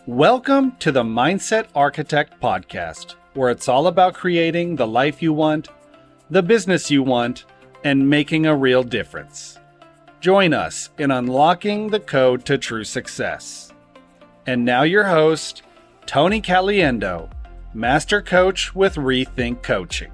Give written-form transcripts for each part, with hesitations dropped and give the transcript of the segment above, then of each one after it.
Welcome to the Mindset Architect podcast, where it's all about creating the life you want, the business you want, and making a real difference. Join us in unlocking the code to true success. And now your host, Tony Caliendo, Master Coach with Rethink Coaching.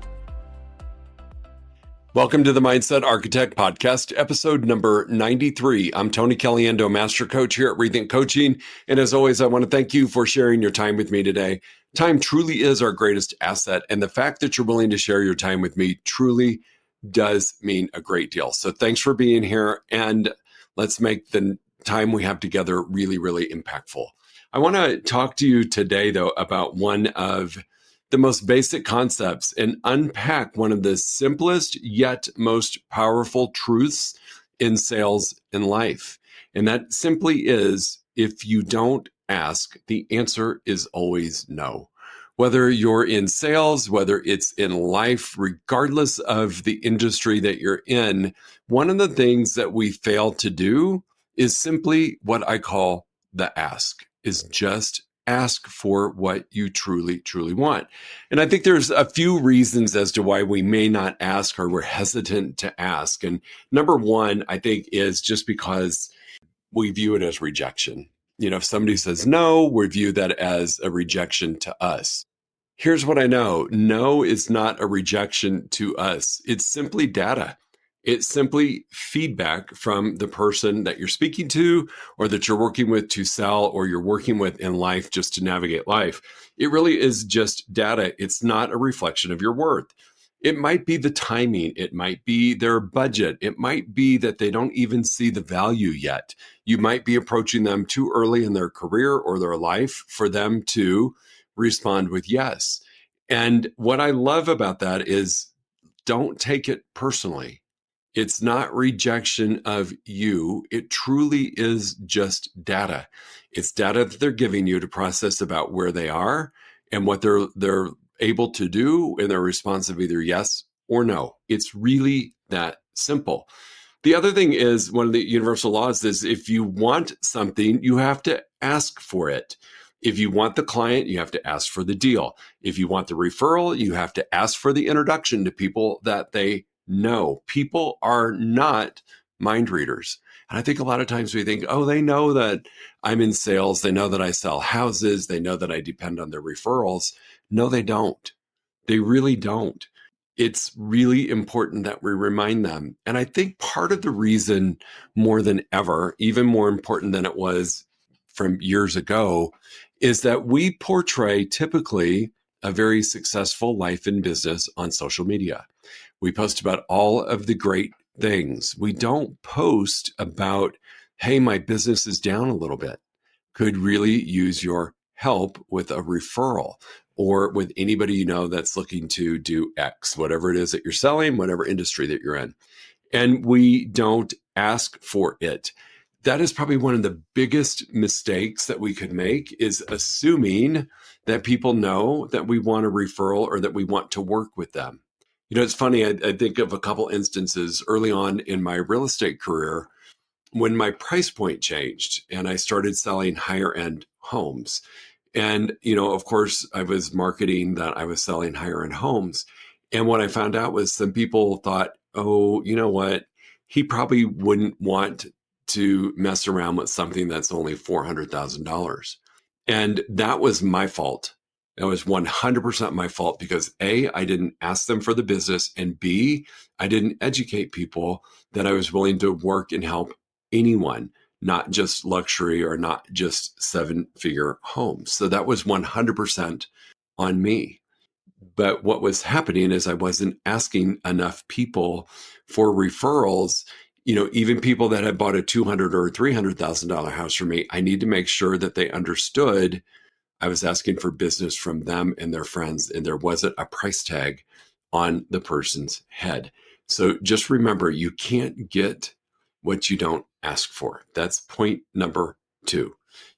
Welcome to the Mindset Architect Podcast, episode number 93. I'm Tony Caliendo, Master Coach here at Rethink Coaching. And as always, I want to thank you for sharing your time with me today. Time truly is our greatest asset. And the fact that you're willing to share your time with me truly does mean a great deal. So thanks for being here. And let's make the time we have together really, really impactful. I want to talk to you today, though, about one of the most basic concepts and unpack one of the simplest yet most powerful truths in sales and life. And that simply is, if you don't ask, the answer is always no. Whether you're in sales, whether it's in life, regardless of the industry that you're in, one of the things that we fail to do is simply what I call the ask, is just ask for what you truly, truly want. And I think there's a few reasons as to why we may not ask, or we're hesitant to ask. And number one, I think, is just because we view it as rejection. You know, if somebody says no, we view that as a rejection to us. Here's what I know. No is not a rejection to us. It's simply data. It's simply feedback from the person that you're speaking to, or that you're working with to sell, or you're working with in life just to navigate life. It really is just data. It's not a reflection of your worth. It might be the timing. It might be their budget. It might be that they don't even see the value yet. You might be approaching them too early in their career or their life for them to respond with yes. And what I love about that is, don't take it personally. It's not rejection of you. It truly is just data. It's data that they're giving you to process about where they are and what they're able to do in their response of either yes or no. It's really that simple. The other thing is, one of the universal laws is, if you want something, you have to ask for it. If you want the client, you have to ask for the deal. If you want the referral, you have to ask for the introduction to people that they know. People are not mind readers. And I think a lot of times we think, oh, they know that I'm in sales. They know that I sell houses. They know that I depend on their referrals. No, they don't. They really don't. It's really important that we remind them. And I think part of the reason, more than ever, even more important than it was from years ago, is that we portray typically a very successful life and business on social media. We post about all of the great things. We don't post about, hey, my business is down a little bit. Could really use your help with a referral, or with anybody you know that's looking to do X, whatever it is that you're selling, whatever industry that you're in. And we don't ask for it. That is probably one of the biggest mistakes that we could make, is assuming that people know that we want a referral or that we want to work with them. You know, it's funny, I think of a couple instances early on in my real estate career when my price point changed and I started selling higher end homes. And, you know, of course, I was marketing that I was selling higher end homes. And what I found out was some people thought, oh, you know what? He probably wouldn't want to mess around with something that's only $400,000. And that was my fault. That was 100% my fault, because A, I didn't ask them for the business, and B, I didn't educate people that I was willing to work and help anyone, not just luxury or not just 7-figure homes. So that was 100% on me. But what was happening is I wasn't asking enough people for referrals. You know, even people that had bought a $200,000 or $300,000 house from me, I need to make sure that they understood I was asking for business from them and their friends, and there wasn't a price tag on the person's head. So just remember, you can't get what you don't ask for. That's point number 2.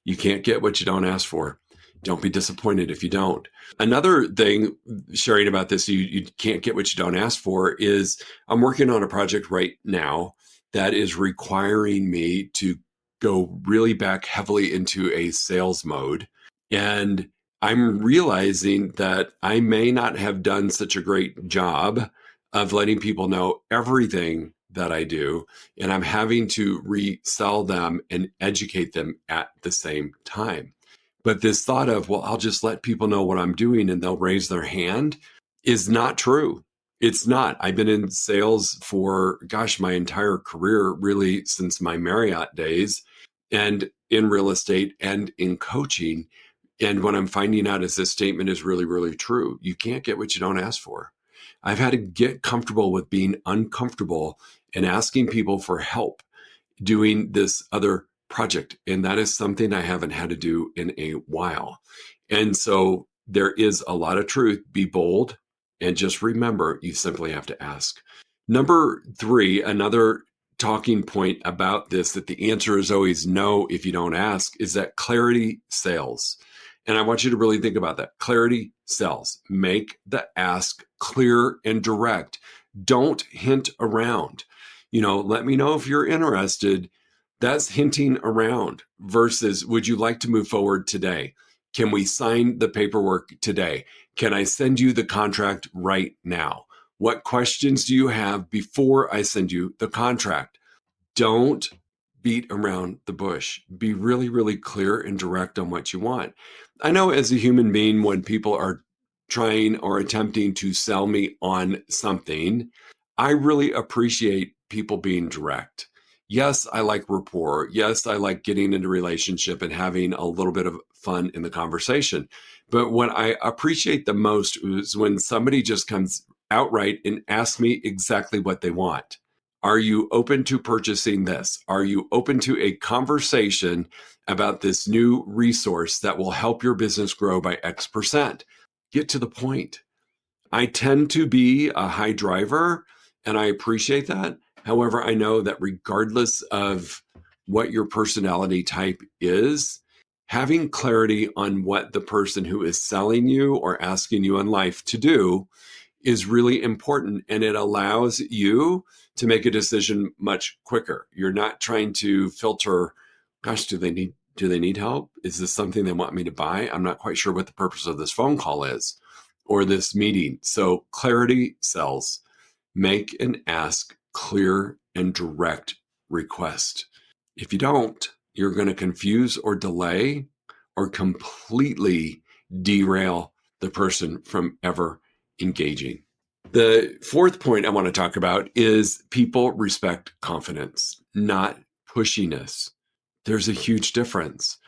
You can't get what you don't ask for. Don't be disappointed if you don't. Another thing, sharing about this, you can't get what you don't ask for, is I'm working on a project right now that is requiring me to go really back heavily into a sales mode And I'm realizing that I may not have done such a great job of letting people know everything that I do. And I'm having to resell them and educate them at the same time. But this thought of, well, I'll just let people know what I'm doing and they'll raise their hand is not true. It's not. I've been in sales for, gosh, my entire career, really since my Marriott days, and in real estate and in coaching. And what I'm finding out is this statement is really, really true. You can't get what you don't ask for. I've had to get comfortable with being uncomfortable and asking people for help doing this other project. And that is something I haven't had to do in a while. And so there is a lot of truth. Be bold and just remember, you simply have to ask. Number 3, another talking point about this, that the answer is always no if you don't ask, is that clarity sells. And I want you to really think about that. Clarity sells. Make the ask clear and direct. Don't hint around. Let me know if you're interested. That's hinting around versus, would you like to move forward today? Can we sign the paperwork today? Can I send you the contract right now? What questions do you have before I send you the contract? Don't beat around the bush. Be really, really clear and direct on what you want. I know as a human being, when people are trying or attempting to sell me on something, I really appreciate people being direct. Yes, I like rapport. Yes, I like getting into a relationship and having a little bit of fun in the conversation. But what I appreciate the most is when somebody just comes outright and asks me exactly what they want. Are you open to purchasing this? Are you open to a conversation about this new resource that will help your business grow by X%? Get to the point. I tend to be a high driver, and I appreciate that. However, I know that regardless of what your personality type is, having clarity on what the person who is selling you or asking you in life to do is really important, and it allows you to make a decision much quicker. You're not trying to filter, gosh, do they need help? Is this something they want me to buy? I'm not quite sure what the purpose of this phone call is or this meeting. So clarity sells. Make and ask clear and direct request. If you don't, you're going to confuse or delay or completely derail the person from ever engaging. The 4th point I want to talk about is people respect confidence, not pushiness. There's a huge difference.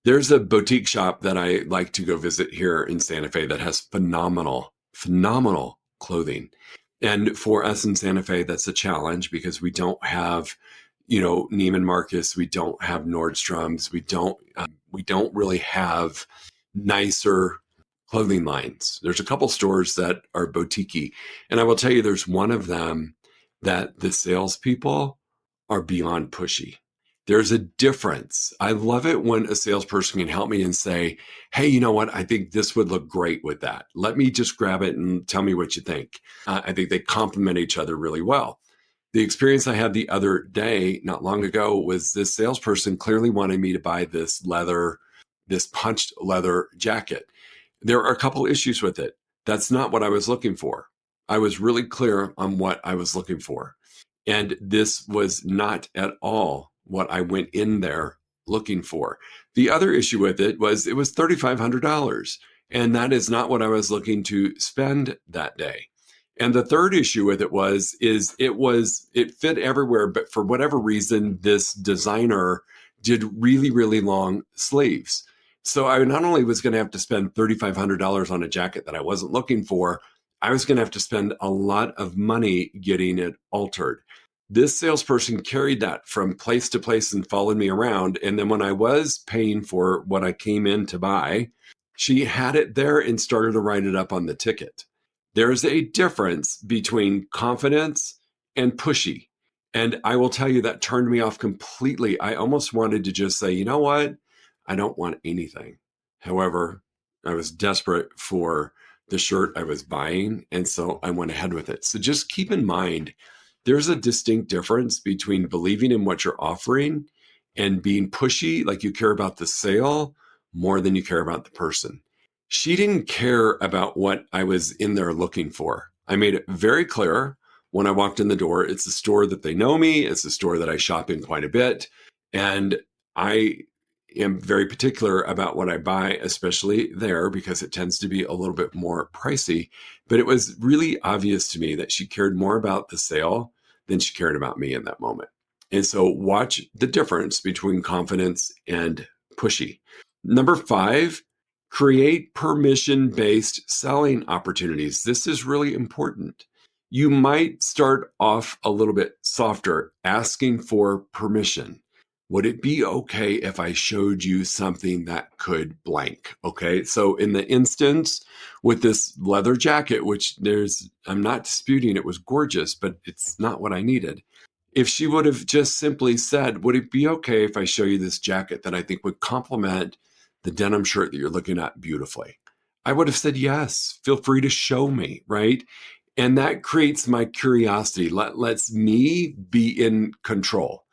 There's a boutique shop that I like to go visit here in Santa Fe that has phenomenal clothing. And for us in Santa Fe, that's a challenge because we don't have, Neiman Marcus. We don't have Nordstrom's. We don't really have nicer clothing lines. There's a couple stores that are boutique-y. And I will tell you, there's one of them that the salespeople are beyond pushy. There's a difference. I love it when a salesperson can help me and say, hey, you know what? I think this would look great with that. Let me just grab it and tell me what you think. I think they complement each other really well. The experience I had the other day, not long ago, was this salesperson clearly wanted me to buy this punched leather jacket. There are a couple issues with it. That's not what I was looking for. I was really clear on what I was looking for. And this was not at all what I went in there looking for. The other issue with it was $3,500. And that is not what I was looking to spend that day. And the third issue with it it fit everywhere, but for whatever reason, this designer did really, really long sleeves. So I not only was going to have to spend $3,500 on a jacket that I wasn't looking for, I was going to have to spend a lot of money getting it altered. This salesperson carried that from place to place and followed me around. And then when I was paying for what I came in to buy, she had it there and started to write it up on the ticket. There's a difference between confidence and pushy. And I will tell you that turned me off completely. I almost wanted to just say, you know what? I don't want anything. However, I was desperate for the shirt I was buying, and so I went ahead with it. So just keep in mind, there's a distinct difference between believing in what you're offering and being pushy, like you care about the sale, more than you care about the person. She didn't care about what I was in there looking for. I made it very clear when I walked in the door, it's a store that they know me. It's a store that I shop in quite a bit. And I am very particular about what I buy, especially there, because it tends to be a little bit more pricey. But it was really obvious to me that she cared more about the sale than she cared about me in that moment. And so watch the difference between confidence and pushy. Number 5, create permission-based selling opportunities. This is really important. You might start off a little bit softer, asking for permission. Would it be okay if I showed you something that could blank? Okay, so in the instance with this leather jacket, which I'm not disputing it was gorgeous, but it's not what I needed. If she would have just simply said, would it be okay if I show you this jacket that I think would complement the denim shirt that you're looking at beautifully? I would have said, yes, feel free to show me, right? And that creates my curiosity. Lets me be in control.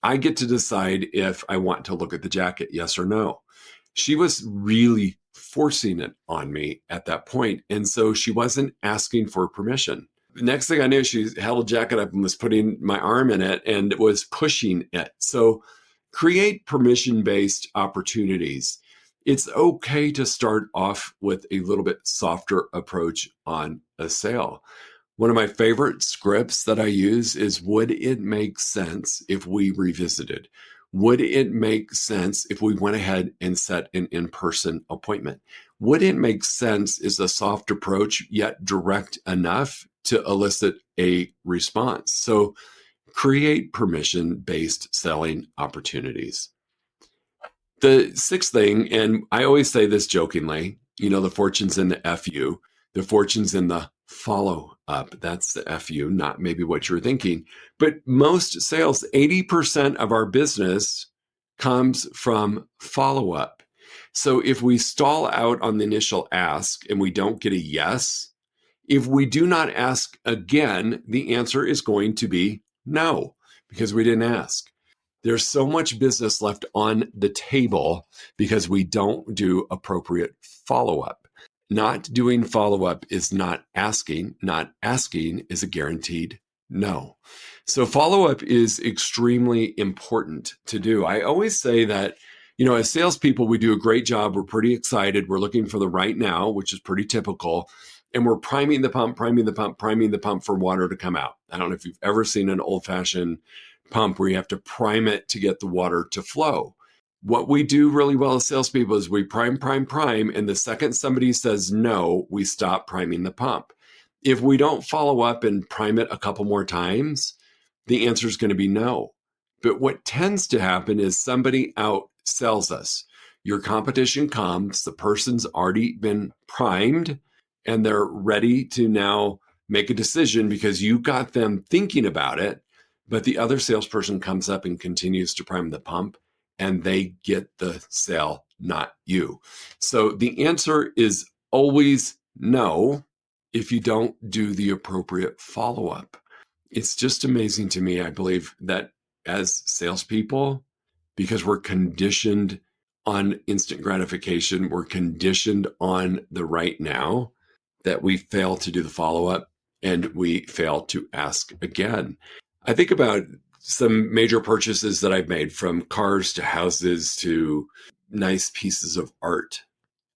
I get to decide if I want to look at the jacket, yes or no. She was really forcing it on me at that point. And so she wasn't asking for permission. The next thing I knew, she held a jacket up and was putting my arm in it and was pushing it. So create permission-based opportunities. It's okay to start off with a little bit softer approach on a sale. One of my favorite scripts that I use is, would it make sense if we revisited? Would it make sense if we went ahead and set an in-person appointment? Would it make sense is a soft approach, yet direct enough to elicit a response? So create permission-based selling opportunities. The 6th thing, and I always say this jokingly, the fortune's in the FU, the fortune's in the follow up. That's the FU, not maybe what you're thinking. But most sales, 80% of our business comes from follow up. So if we stall out on the initial ask and we don't get a yes, if we do not ask again, the answer is going to be no, because we didn't ask. There's so much business left on the table because we don't do appropriate follow-up. Not doing follow-up is not asking. Not asking is a guaranteed no. So follow-up is extremely important to do. I always say that, as salespeople, we do a great job. We're pretty excited. We're looking for the right now, which is pretty typical. And we're priming the pump for water to come out. I don't know if you've ever seen an old-fashioned pump where you have to prime it to get the water to flow. What we do really well as salespeople is we prime, and the second somebody says no, we stop priming the pump. If we don't follow up and prime it a couple more times, the answer is going to be no. But what tends to happen is somebody outsells us. Your competition comes, the person's already been primed, and they're ready to now make a decision because you got them thinking about it. But the other salesperson comes up and continues to prime the pump, and they get the sale, not you. So the answer is always no if you don't do the appropriate follow-up. It's just amazing to me, I believe, that as salespeople, because we're conditioned on instant gratification, we're conditioned on the right now, that we fail to do the follow-up and we fail to ask again. I think about some major purchases that I've made, from cars to houses to nice pieces of art.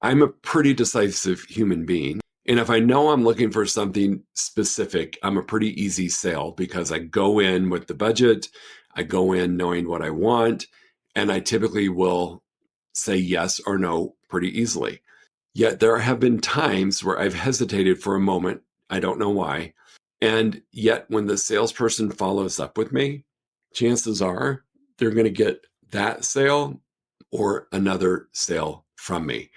I'm a pretty decisive human being. And if I know I'm looking for something specific, I'm a pretty easy sale because I go in with the budget, I go in knowing what I want, and I typically will say yes or no pretty easily. Yet there have been times where I've hesitated for a moment. I don't know why. And yet when the salesperson follows up with me, chances are they're going to get that sale or another sale from me.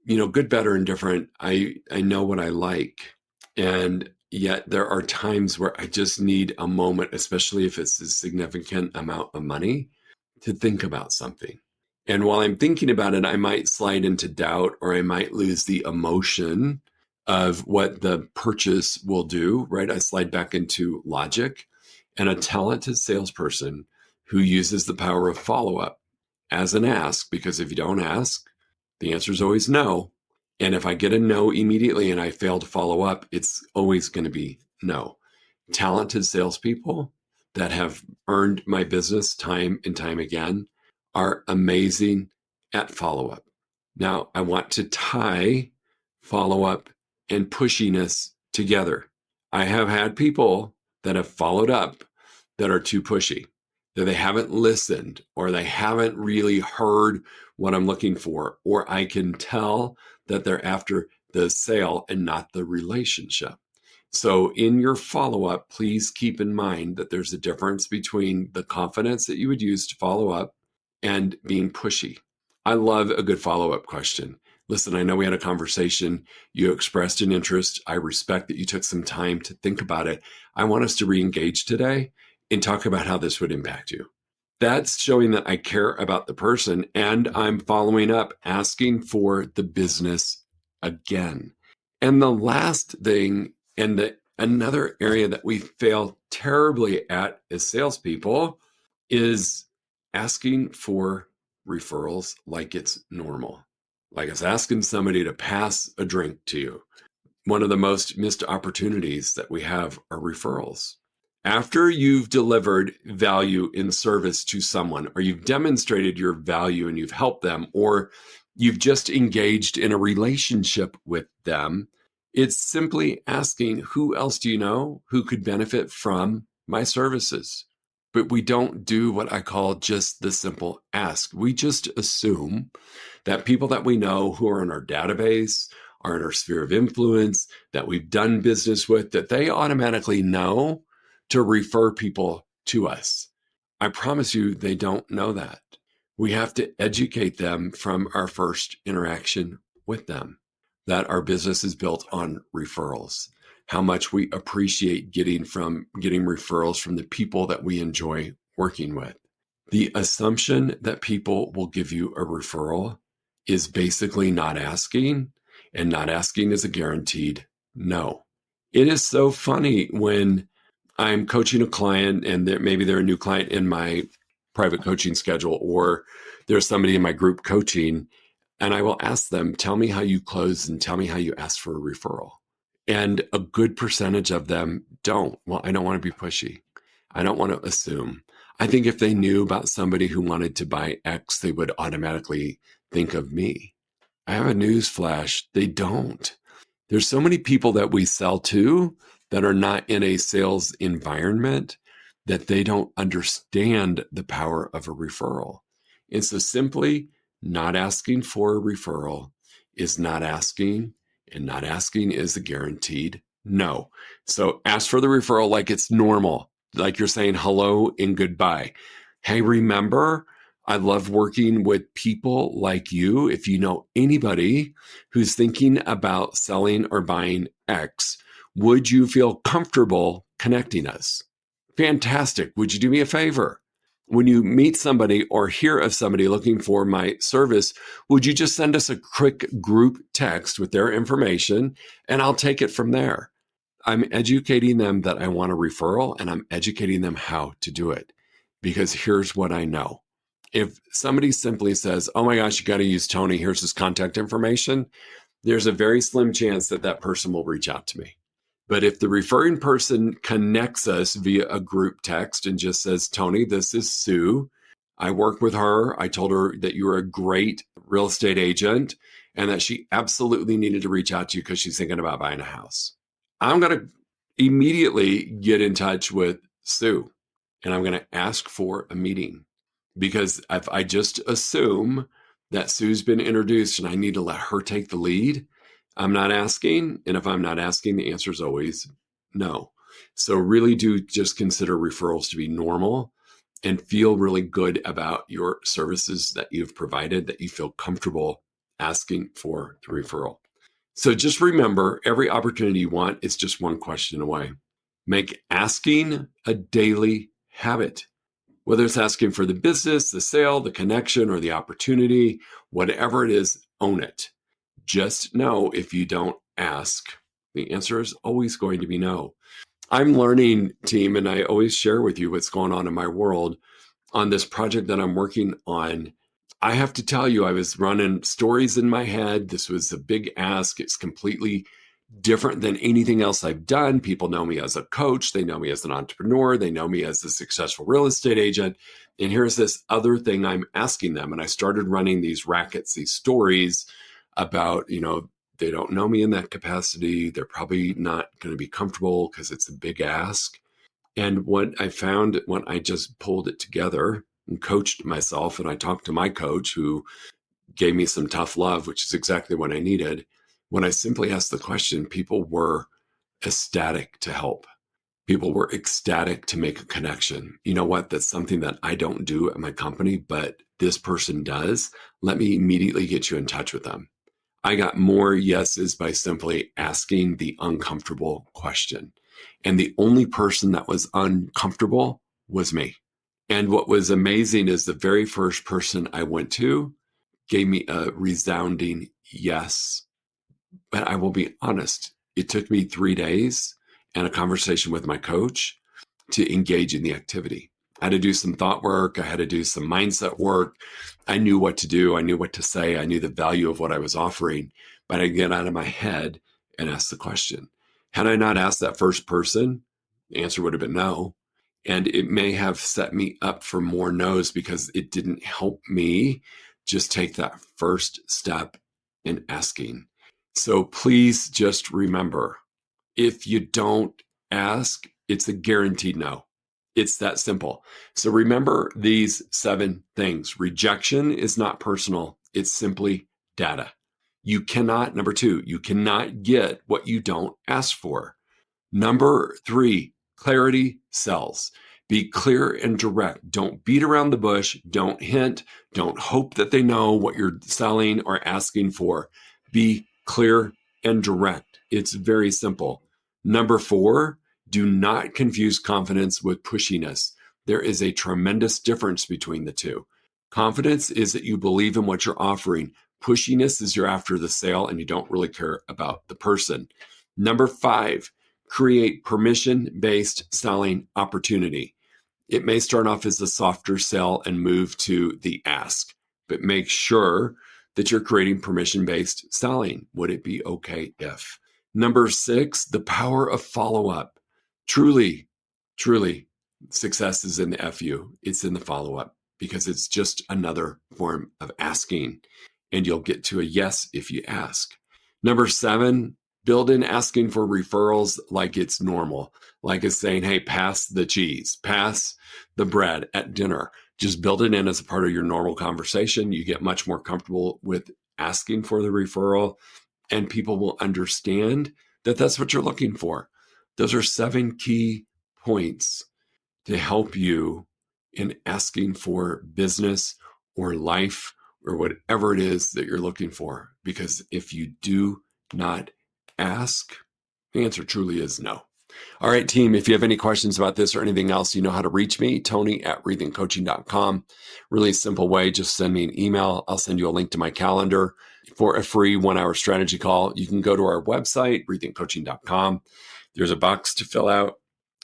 Good, better, and different. I know what I like. And yet there are times where I just need a moment, especially if it's a significant amount of money, to think about something. And while I'm thinking about it, I might slide into doubt, or I might lose the emotion of what the purchase will do, right? I slide back into logic. And a talented salesperson who uses the power of follow-up as an ask, because if you don't ask, The answer is always no. And if I get a no immediately and I fail to follow up, it's always going to be no. Talented salespeople that have earned my business time and time again are amazing at follow-up. Now, I want to tie follow-up and pushiness together. I have had people that have followed up that are too pushy, that they haven't listened or they haven't really heard what I'm looking for, or I can tell that they're after the sale and not the relationship. So in your follow-up, please keep in mind that there's a difference between the confidence that you would use to follow up and being pushy. I love a good follow-up question. Listen, I know we had a conversation. You expressed an interest. I respect that you took some time to think about it. I want us to re-engage today and talk about how this would impact you. That's showing that I care about the person, and I'm following up, asking for the business again. And the last thing, and another area that we fail terribly at as salespeople, is asking for referrals like it's normal. Like it's asking somebody to pass a drink to you. One of the most missed opportunities that we have are referrals. After you've delivered value in service to someone, or you've demonstrated your value and you've helped them, or you've just engaged in a relationship with them, it's simply asking, who else do you know who could benefit from my services? But we don't do what I call just the simple ask. We just assume that people that we know who are in our database, are in our sphere of influence, that we've done business with, that they automatically know to refer people to us. I promise you, they don't know that. We have to educate them from our first interaction with them, that our business is built on referrals, how much we appreciate getting referrals from the people that we enjoy working with. The assumption that people will give you a referral is basically not asking, and not asking is a guaranteed no. It is so funny when I'm coaching a client and maybe they're a new client in my private coaching schedule, or there's somebody in my group coaching, and I will ask them, tell me how you close and tell me how you ask for a referral. And a good percentage of them don't. Well, I don't want to be pushy. I don't want to assume. I think if they knew about somebody who wanted to buy X, they would automatically think of me. I have a news flash. They don't. There's so many people that we sell to that are not in a sales environment that they don't understand the power of a referral. And so simply not asking for a referral is not asking, and not asking is a guaranteed no. So ask for the referral like it's normal, like you're saying hello and goodbye. Hey, remember, I love working with people like you. If you know anybody who's thinking about selling or buying X, would you feel comfortable connecting us? Fantastic. Would you do me a favor? When you meet somebody or hear of somebody looking for my service, would you just send us a quick group text with their information, and I'll take it from there. I'm educating them that I want a referral, and I'm educating them how to do it. Because here's what I know. If somebody simply says, oh my gosh, you got to use Tony, here's his contact information, there's a very slim chance that that person will reach out to me. But if the referring person connects us via a group text and just says, Tony, this is Sue. I work with her. I told her that you were a great real estate agent and that she absolutely needed to reach out to you because she's thinking about buying a house. I'm going to immediately get in touch with Sue and I'm going to ask for a meeting, because if I just assume that Sue's been introduced and I need to let her take the lead, I'm not asking. And if I'm not asking, the answer is always no. So really do just consider referrals to be normal and feel really good about your services that you've provided, that you feel comfortable asking for the referral. So just remember, every opportunity you want is just one question away. Make asking a daily habit. Whether it's asking for the business, the sale, the connection, or the opportunity, whatever it is, own it. Just know if you don't ask, the answer is always going to be no. I'm learning, team, and I always share with you what's going on in my world on this project that I'm working on. I have to tell you, I was running stories in my head. This was a big ask. It's completely different than anything else I've done. People know me as a coach. They know me as an entrepreneur. They know me as a successful real estate agent. And here's this other thing I'm asking them. And I started running these rackets, these stories about, they don't know me in that capacity. They're probably not going to be comfortable because it's a big ask. And what I found when I just pulled it together and coached myself, and I talked to my coach who gave me some tough love, which is exactly what I needed. When I simply asked the question, people were ecstatic to help. People were ecstatic to make a connection. You know what? That's something that I don't do at my company, but this person does. Let me immediately get you in touch with them. I got more yeses by simply asking the uncomfortable question. And the only person that was uncomfortable was me. And what was amazing is the very first person I went to gave me a resounding yes. But I will be honest, it took me 3 days and a conversation with my coach to engage in the activity. I had to do some thought work. I had to do some mindset work. I knew what to do. I knew what to say. I knew the value of what I was offering, but I get out of my head and ask the question. Had I not asked that first person, the answer would have been no. And it may have set me up for more no's because it didn't help me just take that first step in asking. So please just remember, if you don't ask, it's a guaranteed no. It's that simple. So remember these 7 things. Rejection is not personal. It's simply data. Number 2, you cannot get what you don't ask for. Number 3, clarity sells. Be clear and direct. Don't beat around the bush. Don't hint. Don't hope that they know what you're selling or asking for. Be clear and direct. It's very simple. Number 4, do not confuse confidence with pushiness. There is a tremendous difference between the two. Confidence is that you believe in what you're offering. Pushiness is you're after the sale and you don't really care about the person. Number 5, create permission-based selling opportunity. It may start off as a softer sell and move to the ask, but make sure that you're creating permission-based selling. Would it be okay if? Number 6, the power of follow-up. Truly, success is in the FU. It's in the follow-up because it's just another form of asking, and you'll get to a yes if you ask. Number 7, build in asking for referrals like it's normal, like it's saying, hey, pass the cheese, pass the bread at dinner. Just build it in as a part of your normal conversation. You get much more comfortable with asking for the referral, and people will understand that that's what you're looking for. Those are 7 key points to help you in asking for business or life or whatever it is that you're looking for. Because if you do not ask, the answer truly is no. All right, team, if you have any questions about this or anything else, you know how to reach me, Tony@rethinkcoaching.com. Really simple way, just send me an email. I'll send you a link to my calendar for a free 1-hour strategy call. You can go to our website, rethinkcoaching.com. There's a box to fill out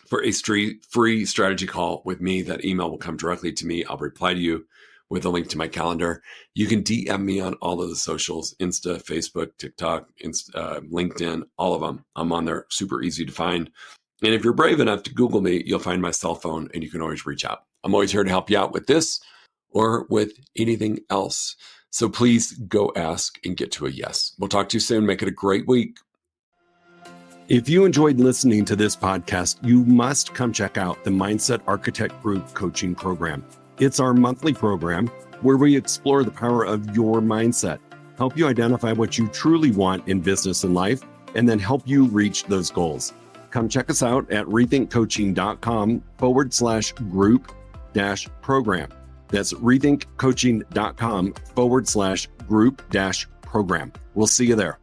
for a free strategy call with me. That email will come directly to me. I'll reply to you with a link to my calendar. You can DM me on all of the socials, Insta, Facebook, TikTok, LinkedIn, all of them. I'm on there, super easy to find. And if you're brave enough to Google me, you'll find my cell phone and you can always reach out. I'm always here to help you out with this or with anything else. So please go ask and get to a yes. We'll talk to you soon. Make it a great week. If you enjoyed listening to this podcast, you must come check out the Mindset Architect Group Coaching Program. It's our monthly program where we explore the power of your mindset, help you identify what you truly want in business and life, and then help you reach those goals. Come check us out at rethinkcoaching.com/group-program. That's rethinkcoaching.com/group-program. We'll see you there.